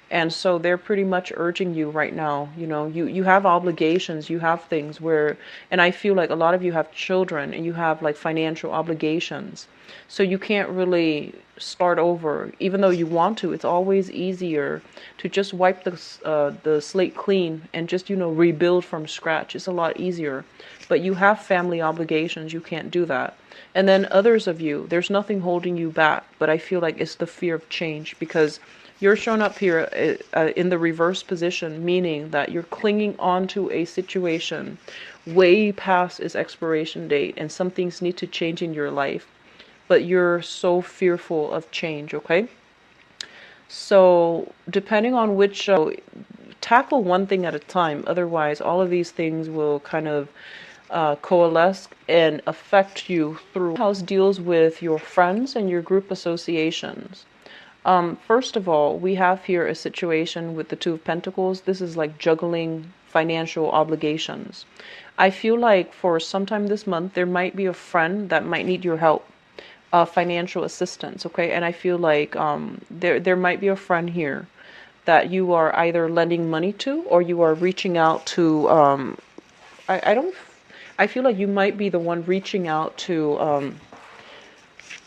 And so they're pretty much urging you right now. You have obligations, you have things where, and I feel like a lot of you have children and you have like financial obligations. So you can't really start over, even though you want to. It's always easier to just wipe the slate clean and just, rebuild from scratch. It's a lot easier. But you have family obligations, you can't do that. And then others of you, there's nothing holding you back, but I feel like it's the fear of change, because you're shown up here in the reverse position, meaning that you're clinging on to a situation way past its expiration date, and some things need to change in your life, but you're so fearful of change, okay? So depending on which, tackle one thing at a time, otherwise all of these things will kind of coalesce and affect you through. House deals with your friends and your group associations. First of all, we have here a situation with the Two of Pentacles. This is like juggling financial obligations. I feel like for sometime this month, there might be a friend that might need your help, financial assistance, okay? And I feel like there might be a friend here that you are either lending money to, or you are reaching out to, I feel like you might be the one reaching out to,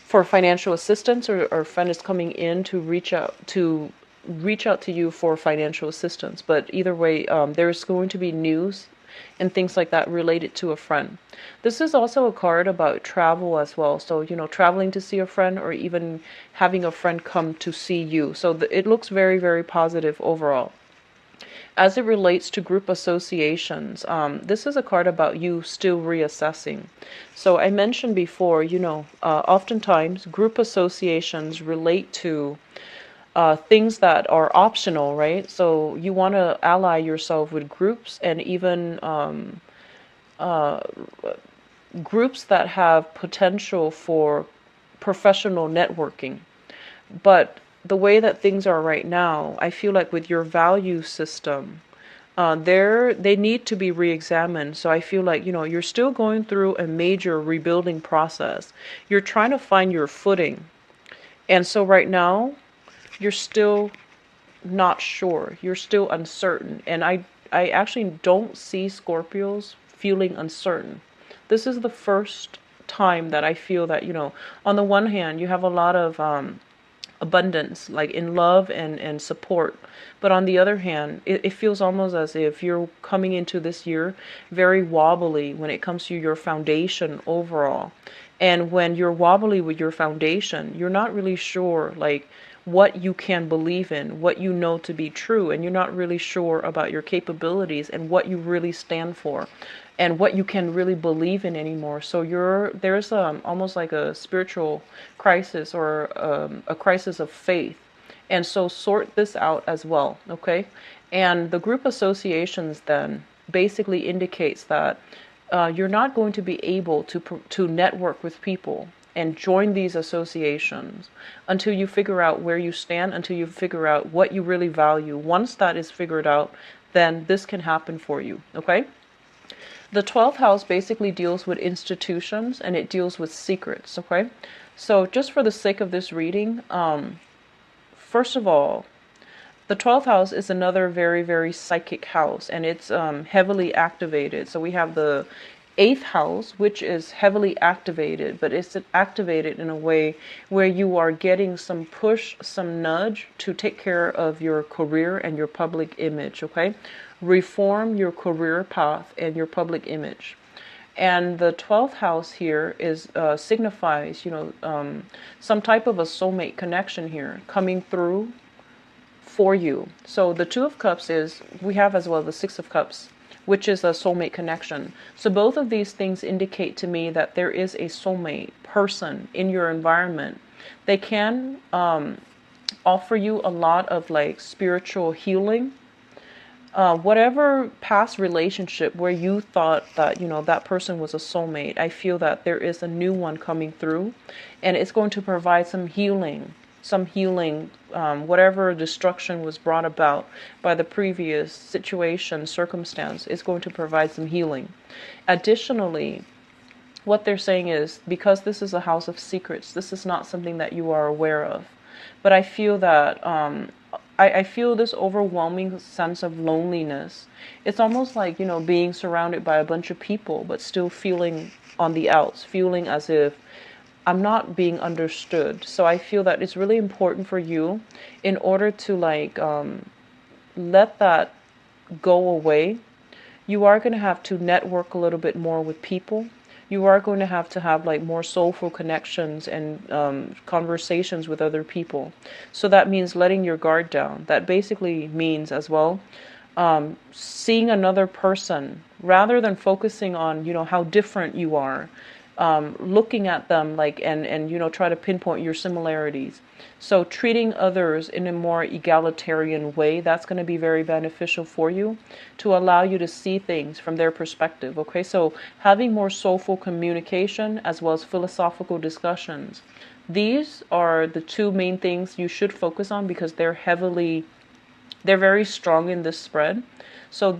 for financial assistance, or a friend is coming in to reach out to you for financial assistance. But either way, there's going to be news and things like that related to a friend. This is also a card about travel as well. So, traveling to see a friend, or even having a friend come to see you. So it looks very, very positive overall. As it relates to group associations, this is a card about you still reassessing. So I mentioned before, oftentimes group associations relate to things that are optional, right? So you want to ally yourself with groups, and even groups that have potential for professional networking. But the way that things are right now, I feel like with your value system, they need to be re-examined. So I feel like, you're still going through a major rebuilding process. You're trying to find your footing. And so right now, you're still not sure. You're still uncertain. And I actually don't see Scorpios feeling uncertain. This is the first time that I feel that, on the one hand, you have a lot of abundance, like in love and support. But on the other hand, it feels almost as if you're coming into this year very wobbly when it comes to your foundation overall. And when you're wobbly with your foundation, you're not really sure, like, what you can believe in, what you know to be true, and you're not really sure about your capabilities and what you really stand for and what you can really believe in anymore. So there's almost like a spiritual crisis, or a crisis of faith. And so sort this out as well, okay? And the group associations then basically indicates that you're not going to be able to network with people and join these associations until you figure out where you stand, until you figure out what you really value. Once that is figured out, then this can happen for you, okay? The 12th house basically deals with institutions, and it deals with secrets, okay? So just for the sake of this reading, first of all, the 12th house is another very, very psychic house, and it's heavily activated. So we have the 8th house, which is heavily activated, but it's activated in a way where you are getting some push, some nudge to take care of your career and your public image, okay? Reform your career path and your public image. And the 12th house here is signifies, some type of a soulmate connection here coming through for you. So the 2 of Cups we have as well the 6 of Cups, which is a soulmate connection. So both of these things indicate to me that there is a soulmate person in your environment. They can offer you a lot of like spiritual healing. Whatever past relationship where you thought that, that person was a soulmate, I feel that there is a new one coming through, and it's going to provide some healing, whatever destruction was brought about by the previous situation, circumstance, is going to provide some healing. Additionally, what they're saying is, because this is a house of secrets, this is not something that you are aware of. But I feel that I feel this overwhelming sense of loneliness. It's almost like, being surrounded by a bunch of people, but still feeling on the outs, feeling as if I'm not being understood. So I feel that it's really important for you, in order to like let that go away. You are going to have to network a little bit more with people. You are going to have like more soulful connections and conversations with other people. So that means letting your guard down. That basically means as well seeing another person rather than focusing on, how different you are. Looking at them like and try to pinpoint your similarities. So treating others in a more egalitarian way, that's going to be very beneficial for you, to allow you to see things from their perspective. Okay, so having more soulful communication as well as philosophical discussions, these are the two main things you should focus on, because they're very strong in this spread. So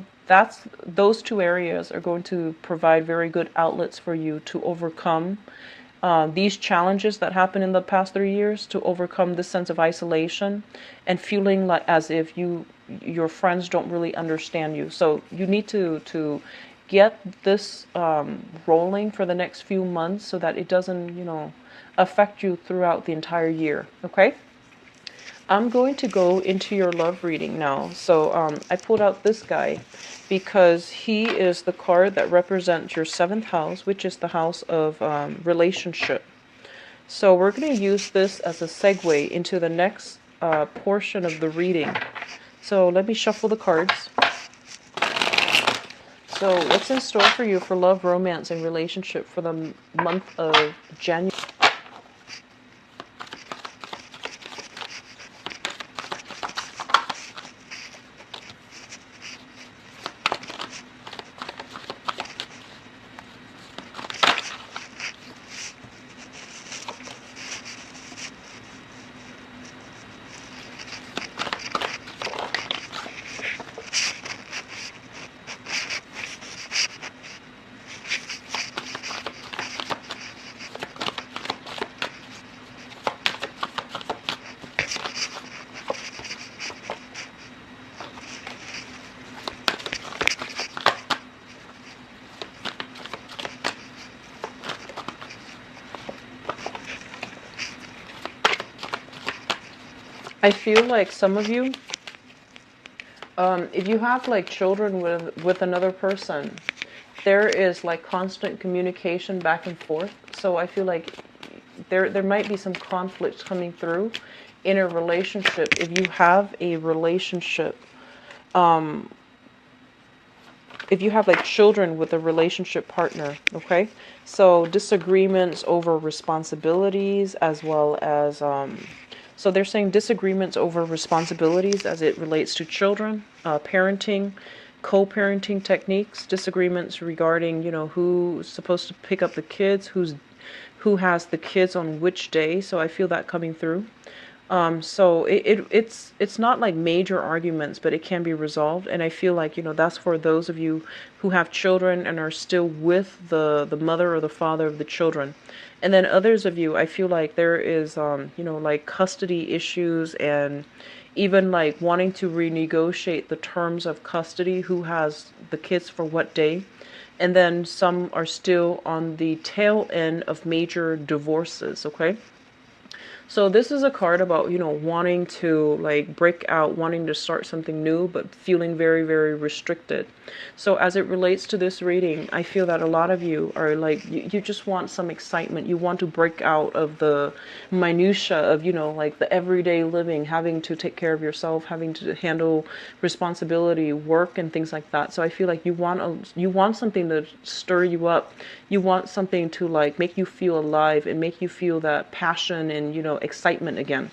those two areas are going to provide very good outlets for you to overcome these challenges that happened in the past 3 years, to overcome this sense of isolation and feeling like as if your friends don't really understand you. So you need to get this rolling for the next few months, so that it doesn't affect you throughout the entire year. Okay. I'm going to go into your love reading now. So I pulled out this guy because he is the card that represents your 7th house, which is the house of relationship. So we're going to use this as a segue into the next portion of the reading. So let me shuffle the cards. So what's in store for you for love, romance, and relationship for the month of January? I feel like some of you, if you have like children with another person, there is like constant communication back and forth. So I feel like there might be some conflicts coming through in a relationship. If you have a relationship, if you have like children with a relationship partner, okay? So disagreements over responsibilities, as well as so they're saying disagreements over responsibilities as it relates to children, parenting, co-parenting techniques, disagreements regarding, who's supposed to pick up the kids, who has the kids on which day. So I feel that coming through. So it's not like major arguments, but it can be resolved. And I feel like, that's for those of you who have children and are still with the mother or the father of the children. And then others of you, I feel like there is, like custody issues, and even like wanting to renegotiate the terms of custody, who has the kids for what day. And then some are still on the tail end of major divorces, okay? So this is a card about, wanting to like break out, wanting to start something new, but feeling very, very restricted. So as it relates to this reading, I feel that a lot of you are like, you just want some excitement. You want to break out of the minutia of, like the everyday living, having to take care of yourself, having to handle responsibility, work, and things like that. So I feel like you want something to stir you up. You want something to like make you feel alive and make you feel that passion and, excitement again.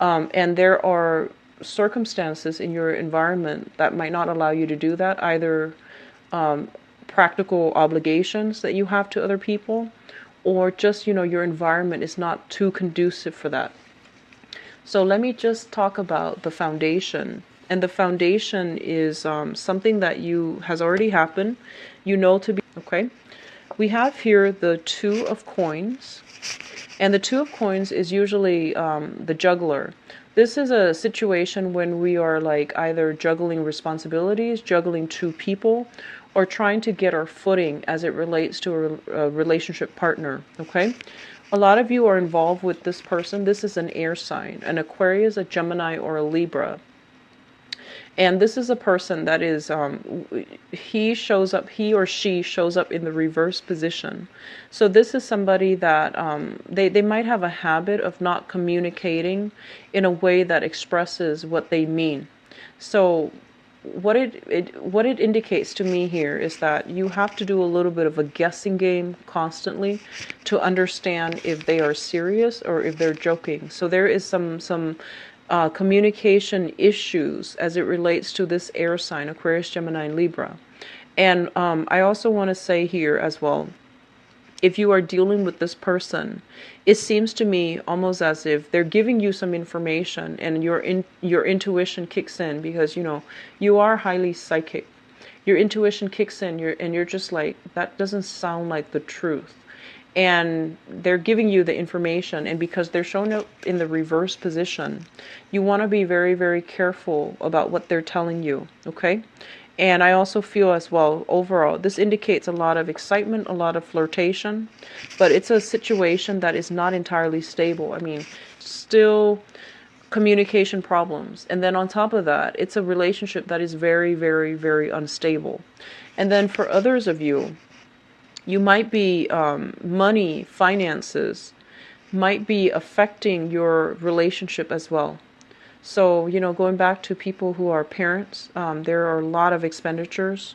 And there are circumstances in your environment that might not allow you to do that, either practical obligations that you have to other people, or just, your environment is not too conducive for that. So let me just talk about the foundation. And the foundation is something that has already happened, to be, okay? We have here the 2 of coins. And the 2 of coins is usually the juggler. This is a situation when we are like either juggling responsibilities, juggling two people, or trying to get our footing as it relates to a relationship partner, okay? A lot of you are involved with this person. This is an air sign, an Aquarius, a Gemini, or a Libra. And this is a person that is, he or she shows up in the reverse position. So this is somebody that they might have a habit of not communicating in a way that expresses what they mean. So what it indicates to me here is that you have to do a little bit of a guessing game constantly to understand if they are serious or if they're joking. So there is some communication issues as it relates to this air sign, Aquarius, Gemini, and Libra. And I also want to say here as well, if you are dealing with this person, it seems to me almost as if they're giving you some information and your intuition kicks in, because you are highly psychic. Your intuition kicks in, you're just like, that doesn't sound like the truth. And they're giving you the information, and because they're showing up in the reverse position, you want to be very, very careful about what they're telling you, okay? And I also feel as well, overall, this indicates a lot of excitement, a lot of flirtation, but it's a situation that is not entirely stable. I mean, still communication problems. And then on top of that, it's a relationship that is very, very, very unstable. And then for others of you, you might be, money, finances, might be affecting your relationship as well. So, going back to people who are parents, there are a lot of expenditures.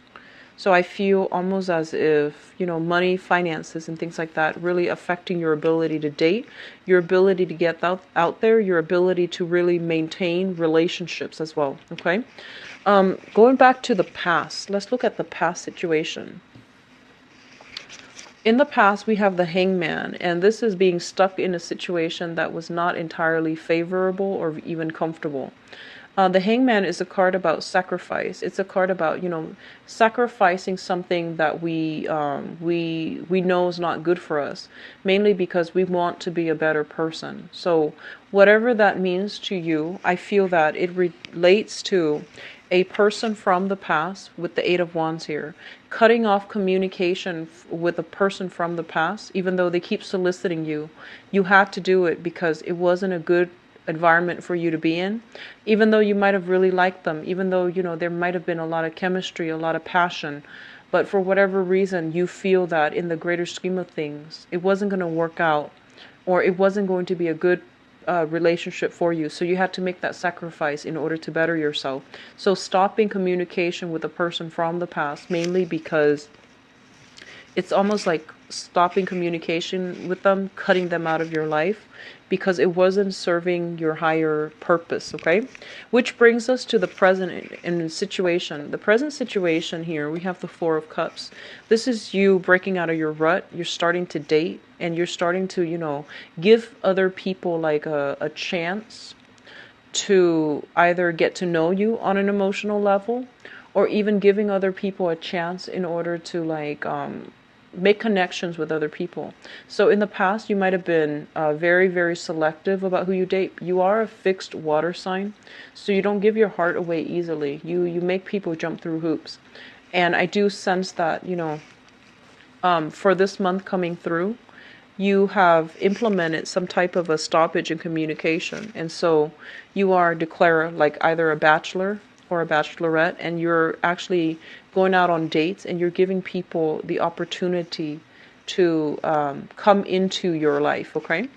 So I feel almost as if, money, finances, and things like that really affecting your ability to date, your ability to get out there, your ability to really maintain relationships as well, okay? Going back to the past, let's look at the past situation. In the past, we have the Hangman, and this is being stuck in a situation that was not entirely favorable or even comfortable. The Hangman is a card about sacrifice. It's a card about, sacrificing something that we know is not good for us, mainly because we want to be a better person. So whatever that means to you, I feel that it relates to a person from the past with the Eight of Wands here, cutting off communication with a person from the past, even though they keep soliciting you. You had to do it because it wasn't a good environment for you to be in, even though you might have really liked them, even though, there might have been a lot of chemistry, a lot of passion, but for whatever reason, you feel that in the greater scheme of things, it wasn't going to work out, or it wasn't going to be a good relationship for you. So you had to make that sacrifice in order to better yourself. So stopping communication with a person from the past, mainly because it's almost like stopping communication with them, cutting them out of your life, because it wasn't serving your higher purpose, okay? Which brings us to the present in situation. The present situation here, we have the Four of Cups. This is you breaking out of your rut. You're starting to date, and you're starting to, give other people like a chance to either get to know you on an emotional level, or even giving other people a chance in order to like make connections with other people. So in the past, you might have been very, very selective about who you date. You are a fixed water sign, so you don't give your heart away easily. You make people jump through hoops. And I do sense that, for this month coming through, you have implemented some type of a stoppage in communication. And so you are declared like either a bachelor or a bachelorette, and you're actually going out on dates, and you're giving people the opportunity to come into your life, okay?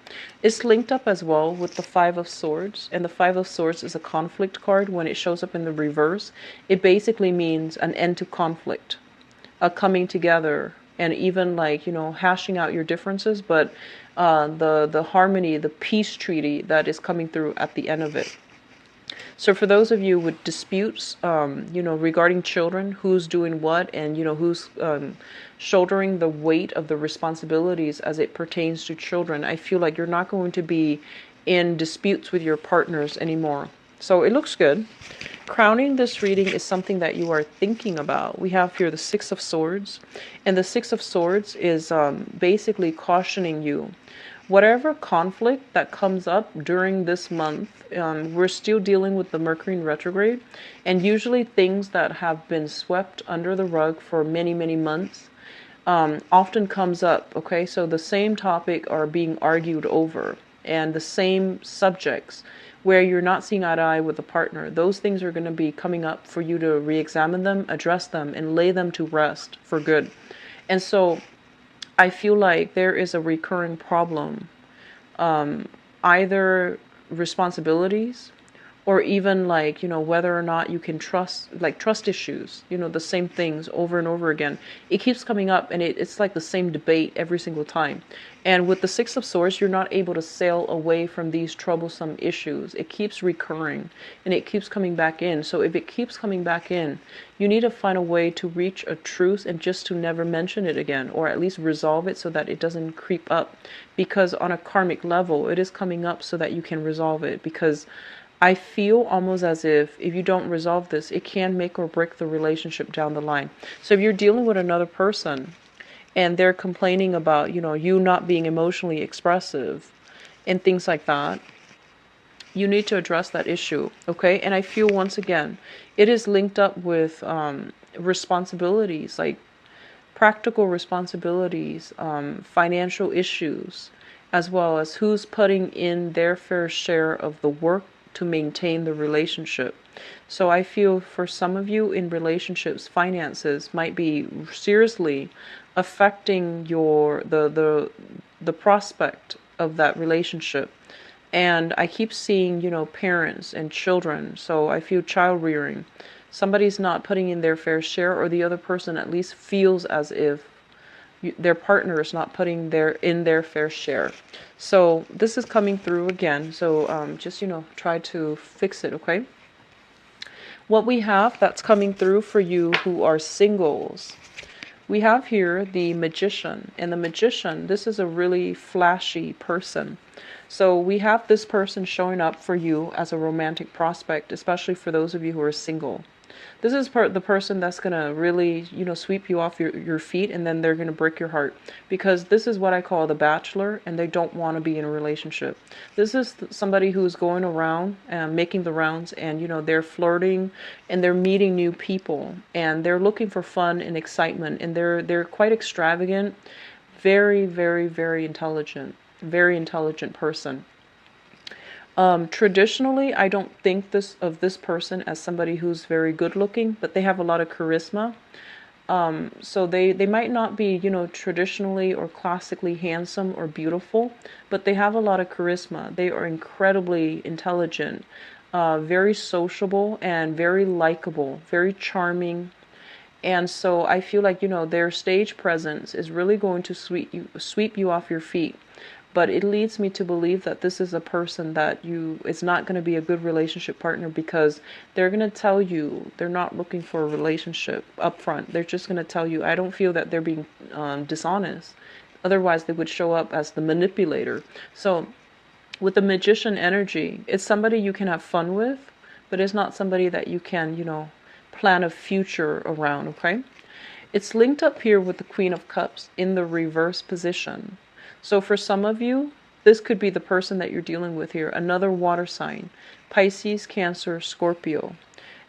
It's linked up as well with the Five of Swords, and the Five of Swords is a conflict card. When it shows up in the reverse, it basically means an end to conflict, a coming together, and even like, hashing out your differences, but the harmony, the peace treaty that is coming through at the end of it. So for those of you with disputes, regarding children, who's doing what, and, who's shouldering the weight of the responsibilities as it pertains to children, I feel like you're not going to be in disputes with your partners anymore. So it looks good. Crowning this reading is something that you are thinking about. We have here the Six of Swords, and the Six of Swords is basically cautioning you whatever conflict that comes up during this month, we're still dealing with the Mercury in retrograde, and usually things that have been swept under the rug for many, many months often comes up. Okay, so the same topic are being argued over, and the same subjects where you're not seeing eye to eye with a partner, those things are going to be coming up for you to re-examine them, address them, and lay them to rest for good. And so I feel like there is a recurring problem, either responsibilities or even like, whether or not you can trust, like trust issues, the same things over and over again. It keeps coming up, and it's like the same debate every single time. And with the Six of Swords, you're not able to sail away from these troublesome issues. It keeps recurring, and it keeps coming back in. So if it keeps coming back in, you need to find a way to reach a truce and just to never mention it again, or at least resolve it so that it doesn't creep up. Because on a karmic level, it is coming up so that you can resolve it. Because I feel almost as if you don't resolve this, it can make or break the relationship down the line. So if you're dealing with another person and they're complaining about, you not being emotionally expressive and things like that, you need to address that issue, okay? And I feel, once again, it is linked up with responsibilities, like practical responsibilities, financial issues, as well as who's putting in their fair share of the work to maintain the relationship. So I feel for some of you in relationships, finances might be seriously affecting the prospect of that relationship. And I keep seeing, parents and children. So I feel child rearing. Somebody's not putting in their fair share, or the other person at least feels as if their partner is not putting in their fair share. So this is coming through again. So just, try to fix it, okay? What we have that's coming through for you who are singles, we have here the Magician. And the Magician, this is a really flashy person. So we have this person showing up for you as a romantic prospect, especially for those of you who are single. This is the person that's going to really, sweep you off your feet, and then they're going to break your heart. Because this is what I call the bachelor, and they don't want to be in a relationship. This is somebody who's going around and making the rounds, and, they're flirting, and they're meeting new people, and they're looking for fun and excitement, and they're quite extravagant, very, very, very intelligent person. Traditionally, I don't think of this person as somebody who's very good looking, but they have a lot of charisma. So they might not be, traditionally or classically handsome or beautiful, but they have a lot of charisma. They are incredibly intelligent, very sociable, and very likable, very charming. And so I feel like, their stage presence is really going to sweep you off your feet. But it leads me to believe that this is a person that is not going to be a good relationship partner, because they're going to tell you they're not looking for a relationship up front. They're just going to tell you, I don't feel that they're being dishonest. Otherwise, they would show up as the manipulator. So with the Magician energy, it's somebody you can have fun with, but it's not somebody that you can, plan a future around, okay? It's linked up here with the Queen of Cups in the reverse position. So for some of you, this could be the person that you're dealing with here, another water sign, Pisces, Cancer, Scorpio.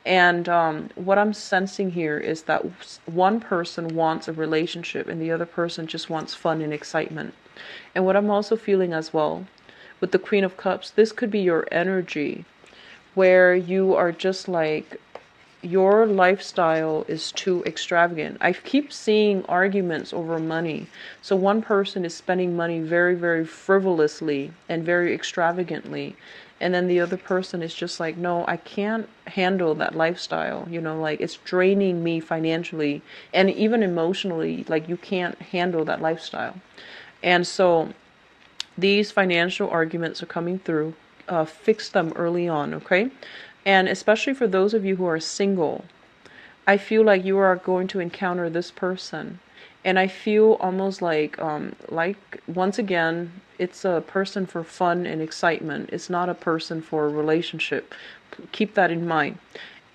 And what I'm sensing here is that one person wants a relationship and the other person just wants fun and excitement. And what I'm also feeling as well with the Queen of Cups, this could be your energy where you are just like, your lifestyle is too extravagant. I keep seeing arguments over money. So one person is spending money very, very frivolously and very extravagantly. And then the other person is just like, no, I can't handle that lifestyle. Like it's draining me financially and even emotionally. Like you can't handle that lifestyle. And so these financial arguments are coming through. Fix them early on, okay? And especially for those of you who are single, I feel like you are going to encounter this person. And I feel almost like once again, it's a person for fun and excitement. It's not a person for a relationship. Keep that in mind.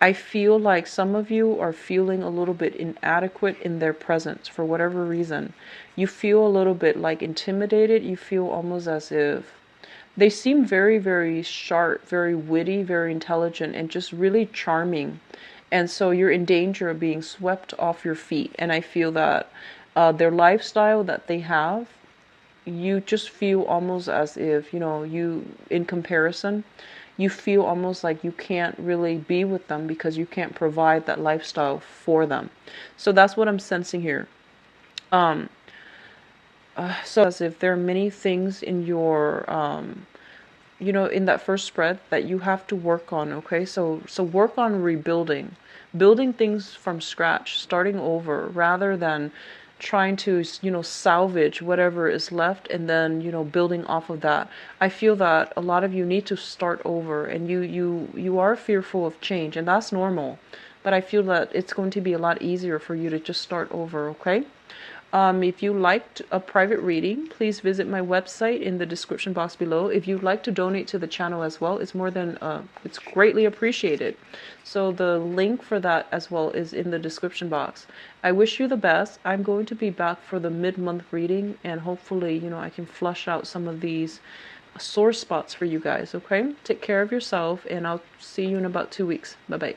I feel like some of you are feeling a little bit inadequate in their presence for whatever reason. You feel a little bit like intimidated. You feel almost as if they seem very, very sharp, very witty, very intelligent, and just really charming. And so you're in danger of being swept off your feet. And I feel that their lifestyle that they have, you just feel almost as if, you, in comparison, you feel almost like you can't really be with them because you can't provide that lifestyle for them. So that's what I'm sensing here. So as if there are many things in your, in that first spread that you have to work on. Okay, so work on rebuilding, building things from scratch, starting over, rather than trying to salvage whatever is left and then building off of that. I feel that a lot of you need to start over, and you are fearful of change, and that's normal, but I feel that it's going to be a lot easier for you to just start over. Okay. If you liked a private reading, please visit my website in the description box below. If you'd like to donate to the channel as well, it's greatly appreciated. So the link for that as well is in the description box. I wish you the best. I'm going to be back for the mid-month reading, and hopefully, I can flush out some of these sore spots for you guys. Okay? Take care of yourself, and I'll see you in about 2 weeks. Bye-bye.